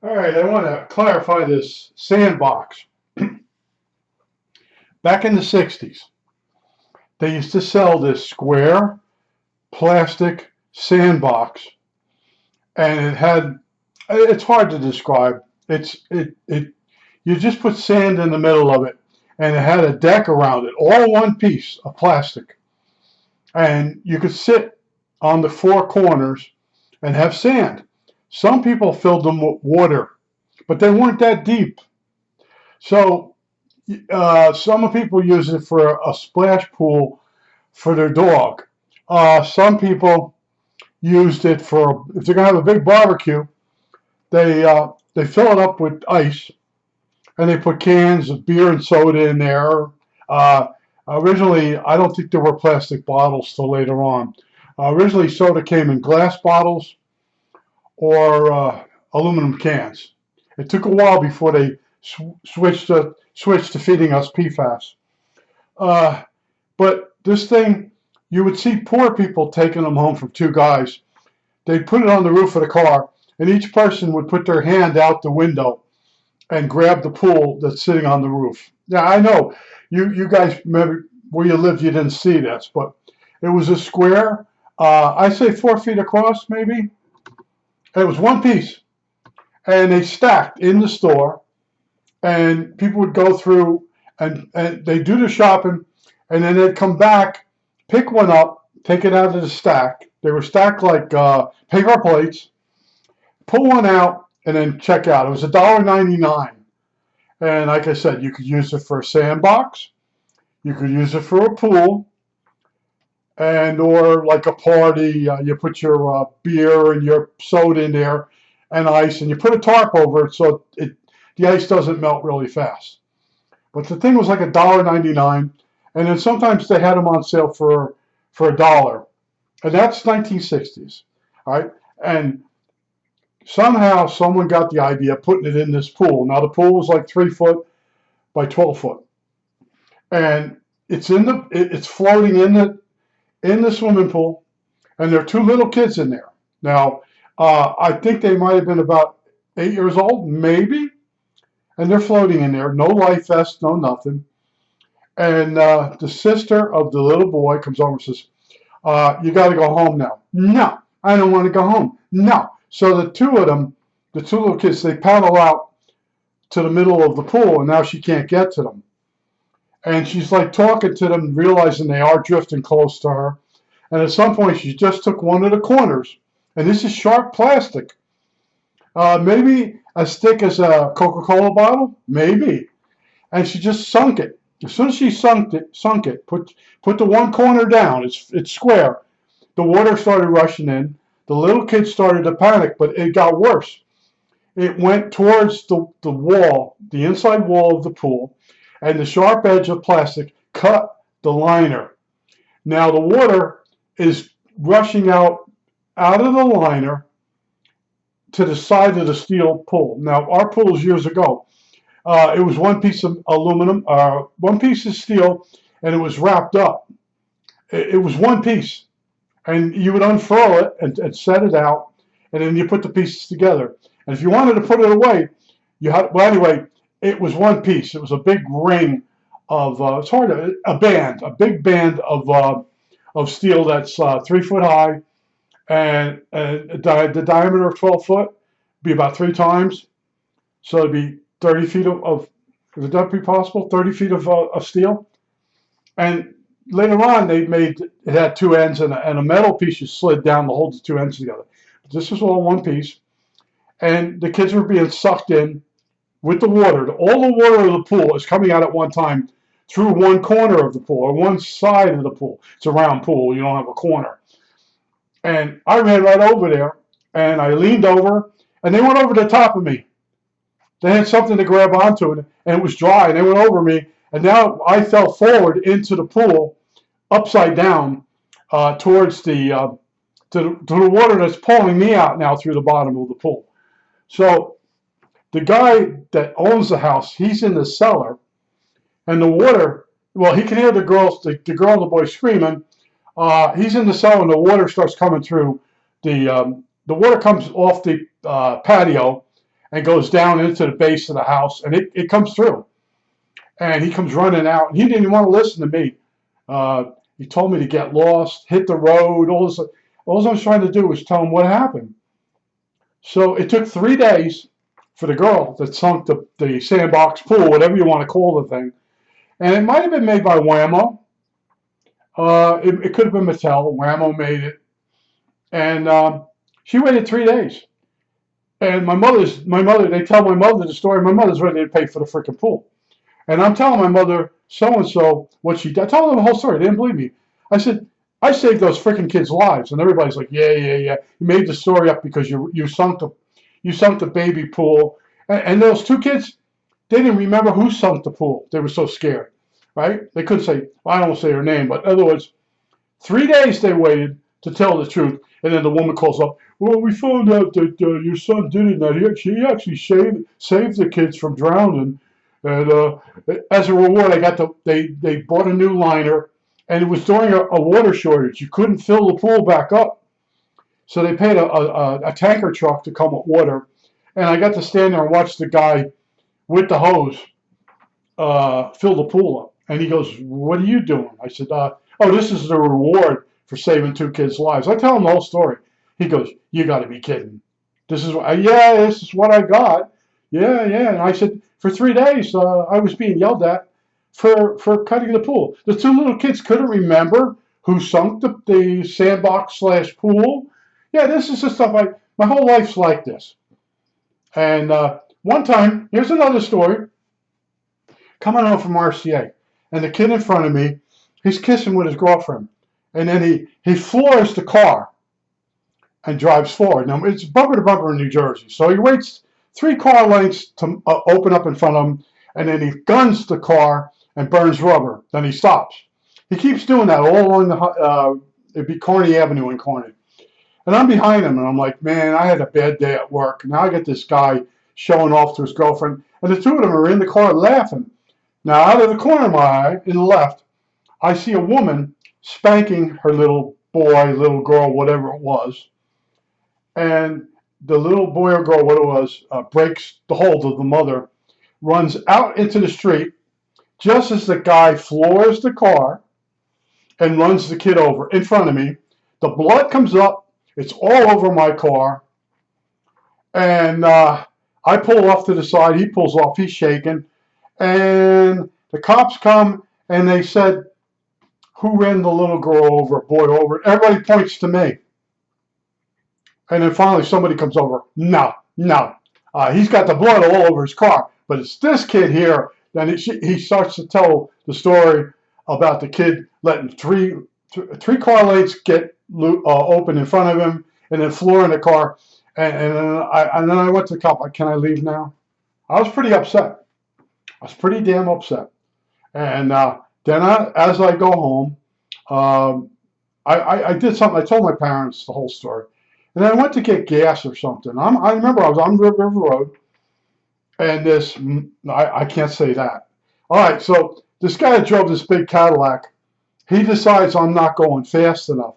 All right, I want to clarify this sandbox. Back in the 60s, they used to sell this square plastic sandbox, and it's hard to describe. You just put sand in the middle of it, and it had a deck around it, all one piece of plastic. And you could sit on the four corners and have sand. Some people filled them with water, but they weren't that deep. So some people use it for a splash pool for their dog. Some people used it for if they're gonna have a big barbecue. They fill it up with ice and they put cans of beer and soda in there. Uh, Originally, I don't think there were plastic bottles till later on. Originally, soda came in glass bottles or aluminum cans. It took a while before they switched to feeding us PFAS. Uh, but this thing, you would see poor people taking them home from two guys. They'd put it on the roof of the car, and each person would put their hand out the window and grab the pool that's sitting on the roof. Now, I know you guys, maybe where you lived, you didn't see this, but it was a square, I say 4 feet across, maybe. It was one piece, and they stacked in the store, and people would go through and they do the shopping, and then they'd come back, pick one up, take it out of the stack. They were stacked like paper plates, pull one out, and then check out. It was $1.99. And like I said, you could use it for a sandbox, you could use it for a pool, and or like a party. You put your beer and your soda in there and ice, and you put a tarp over it so the ice doesn't melt really fast. But the thing was like $1.99, and then sometimes they had them on sale for $1, and that's 1960s, all right? And somehow someone got the idea of putting it in this pool. Now the pool was like 3 foot by 12 foot, and it's floating in the swimming pool, and there are two little kids in there. Now I think they might have been about 8 years old, maybe, and they're floating in there. No life vest, no nothing. And the sister of the little boy comes over and says, "You got to go home now." No, I don't want to go home. No. So the two of them, the two little kids, they paddle out to the middle of the pool, and now she can't get to them. And she's like talking to them, realizing they are drifting close to her. And at some point, she just took one of the corners, and this is sharp plastic, maybe as thick as a Coca-Cola bottle, maybe. And she just sunk it. As soon as she sunk it, put the one corner down. It's square. The water started rushing in. The little kid started to panic, but it got worse. It went towards the wall, the inside wall of the pool, and the sharp edge of plastic cut the liner. Now the water is rushing out of the liner to the side of the steel pool. Now our pools years ago, it was one piece of aluminum, one piece of steel, and it was wrapped up. It was one piece, and you would unfurl it and set it out, and then you put the pieces together. And if you wanted to put it away, you had. Well, anyway, it was one piece. It was a big ring of. It's hard to a big band of steel that's 3 foot high, and the diameter of 12 foot be about 3 times. So it'd be 30 feet of would that be possible? 30 feet of steel, and later on they made it had two ends, and a metal piece you slid down to hold the two ends together. But this was all one piece, and the kids were being sucked in with the water. All the water of the pool is coming out at one time through one corner of the pool or one side of the pool. It's a round pool. You don't have a corner. And I ran right over there, and I leaned over, and they went over the top of me. They had something to grab onto, and it was dry, and they went over me, and now I fell forward into the pool, upside down, towards to the water that's pulling me out now through the bottom of the pool. So the guy that owns the house, he's in the cellar, and the water, well, he can hear the girl and the boy screaming. He's in the cellar, and the water starts coming through. The water comes off the patio, and goes down into the base of the house, and it comes through. And he comes running out. And he didn't even want to listen to me. He told me to get lost, hit the road. All I was trying to do was tell him what happened. So it took 3 days for the girl that sunk the sandbox pool, whatever you want to call the thing. And it might have been made by Wham-O. It could have been Mattel. Wham-O made it. And she waited 3 days. And my mother, they tell my mother the story. My mother's ready to pay for the freaking pool. And I'm telling my mother, so-and-so, what she did. I told them the whole story. They didn't believe me. I said, I saved those freaking kids' lives. And everybody's like, yeah. You made the story up because you sunk the baby pool. And those 2 kids, they didn't remember who sunk the pool. They were so scared, right? They couldn't say, well, I don't say her name. But in other words, 3 days they waited to tell the truth. And then the woman calls up, well, we found out that your son did it. That he actually saved the kids from drowning. And as a reward, they bought a new liner, and it was during a water shortage. You couldn't fill the pool back up, so they paid a tanker truck to come with water, and I got to stand there and watch the guy with the hose fill the pool up. And he goes, "What are you doing?" I said, "Oh, this is the reward for saving 2 kids' lives." I tell him the whole story. He goes, "You got to be kidding! This is what I got." Yeah. And I said, for 3 days, I was being yelled at for cutting the pool. The 2 little kids couldn't remember who sunk the sandbox / pool. Yeah, this is the stuff my whole life's like this. And one time, here's another story. Coming home from RCA, and the kid in front of me, he's kissing with his girlfriend. And then he floors the car and drives forward. Now, it's bumper to bumper in New Jersey. So he waits 3 car lengths to open up in front of him, and then he guns the car and burns rubber. Then he stops. He keeps doing that all along it'd be Kearney Avenue in Kearney. And I'm behind him, and I'm like, man, I had a bad day at work. Now I get this guy showing off to his girlfriend, and the 2 of them are in the car laughing. Now, out of the corner of my eye, in the left, I see a woman spanking her little boy, little girl, whatever it was. And the little boy or girl, what it was, breaks the hold of the mother, runs out into the street just as the guy floors the car and runs the kid over in front of me. The blood comes up. It's all over my car. And I pull off to the side. He pulls off. He's shaking. And the cops come, and they said, who ran the little girl over, boy over? Everybody points to me. And then finally somebody comes over. No. He's got the blood all over his car. But it's this kid here. Then he starts to tell the story about the kid letting three car lights get open in front of him, and then flooring the car. And then I went to the cop. Can I leave now? I was pretty upset. I was pretty damn upset. And then as I go home, I did something. I told my parents the whole story. And I went to get gas or something. I remember I was on River Road, and I can't say that. All right, so this guy that drove this big Cadillac, he decides I'm not going fast enough.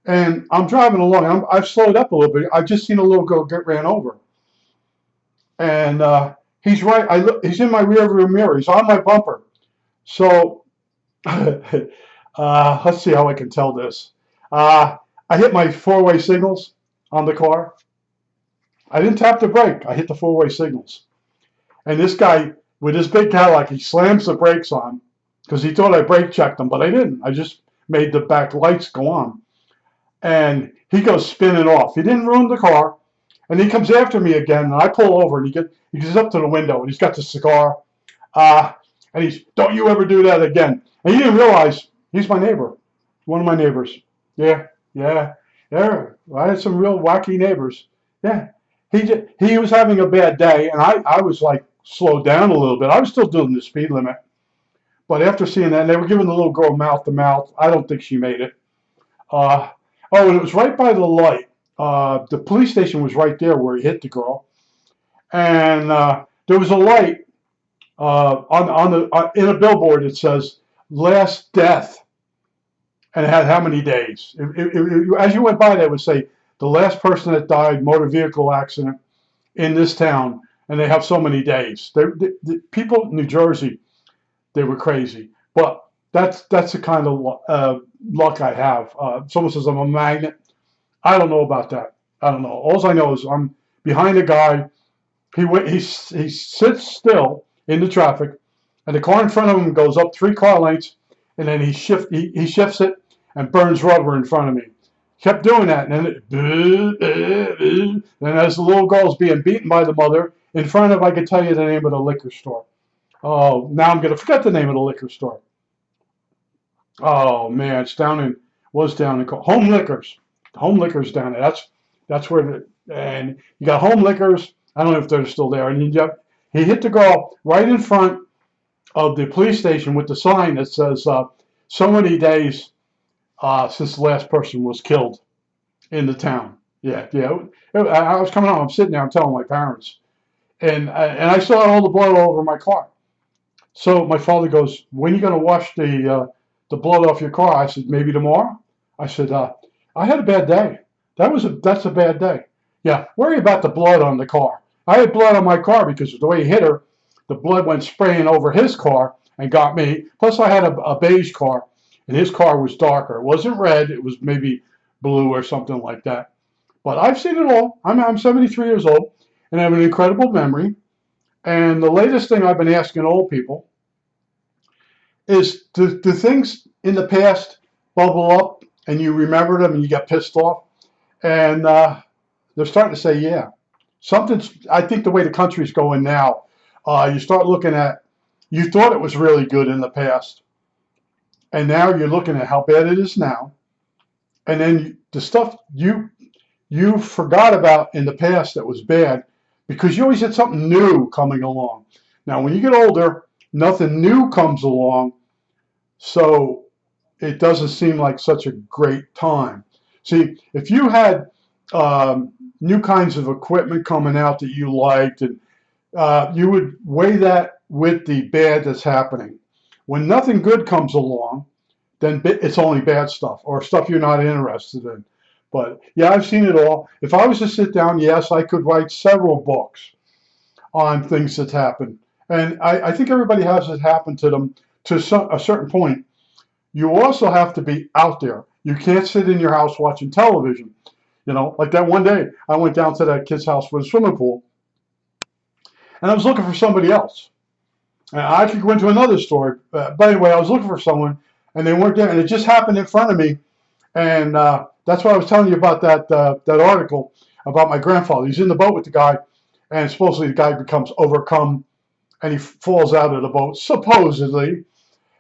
And I'm driving along. I've slowed up a little bit. I've just seen a little girl get ran over. And he's right. He's in my rearview mirror. He's on my bumper. So let's see how I can tell this. I hit my 4-way signals on the car. I didn't tap the brake. I hit the 4-way signals. And this guy, with his big Cadillac, he slams the brakes on because he thought I brake checked him, but I didn't. I just made the back lights go on. And he goes spinning off. He didn't ruin the car. And he comes after me again, and I pull over, and he gets up to the window, and he's got the cigar. And he's, don't you ever do that again. And he didn't realize he's my neighbor, one of my neighbors. Yeah. I had some real wacky neighbors. Yeah. He was having a bad day, and I was like slowed down a little bit. I was still doing the speed limit. But after seeing that, they were giving the little girl mouth to mouth. I don't think she made it. And it was right by the light. The police station was right there where he hit the girl. And there was a light in a billboard that says, last death. And it had how many days. As you went by, they would say, the last person that died, motor vehicle accident. in this town, and they have so many days. The people in New Jersey, they were crazy. But that's the kind of luck I have. Someone says I'm a magnet. I don't know about that. I don't know. All I know is I'm behind a guy. He sits still in the traffic, and the car in front of him goes up 3 car lengths, and then he shifts it and burns rubber in front of me. Kept doing that, and then as the little girl's being beaten by the mother in front of, I could tell you the name of the liquor store. Oh, now I'm gonna forget the name of the liquor store. Oh man, it's down in Home Liquors. Home Liquors down there. That's where and you got Home Liquors. I don't know if they're still there. And he hit the girl right in front of the police station with the sign that says so many days since the last person was killed in the town. Yeah, yeah. I was coming home. I'm sitting there. I'm telling my parents, and I saw all the blood all over my car. So my father goes, "When are you going to wash the blood off your car?" I said, "Maybe tomorrow." I said, "I had a bad day. That's a bad day." Yeah, worry about the blood on the car. I had blood on my car because of the way he hit her. The blood went spraying over his car and got me. Plus, I had a beige car, and his car was darker. It wasn't red. It was maybe blue or something like that. But I've seen it all. I'm 73 years old, and I have an incredible memory. And the latest thing I've been asking old people is, do things in the past bubble up and you remember them and you get pissed off? And they're starting to say, yeah. I think the way the country's going now, you start looking at, you thought it was really good in the past, and now you're looking at how bad it is now. And then the stuff you forgot about in the past that was bad, because you always had something new coming along. Now, when you get older, nothing new comes along, so it doesn't seem like such a great time. See, if you had new kinds of equipment coming out that you liked, and you would weigh that with the bad that's happening. When nothing good comes along, then it's only bad stuff or stuff you're not interested in. But yeah, I've seen it all. If I was to sit down, yes, I could write several books on things that happen. And I think everybody has it happen to them to a certain point. You also have to be out there. You can't sit in your house watching television. You know, like that one day, I went down to that kid's house with a swimming pool, and I was looking for somebody else. And I could go into another story, but anyway, I was looking for someone, and they weren't there, and it just happened in front of me. And that's why I was telling you about that article about my grandfather. He's in the boat with the guy, and supposedly the guy becomes overcome, and he falls out of the boat, supposedly.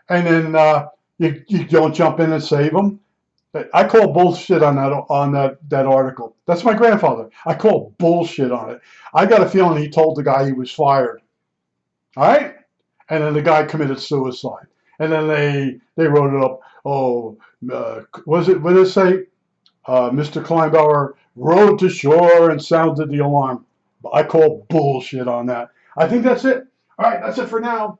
And then you don't jump in and save him. I call bullshit on that article. That's my grandfather. I call bullshit on it. I got a feeling he told the guy he was fired. All right? And then the guy committed suicide. And then they wrote it up. Oh, what did it say? Mr. Kleinbauer rode to shore and sounded the alarm. I call bullshit on that. I think that's it. All right, that's it for now.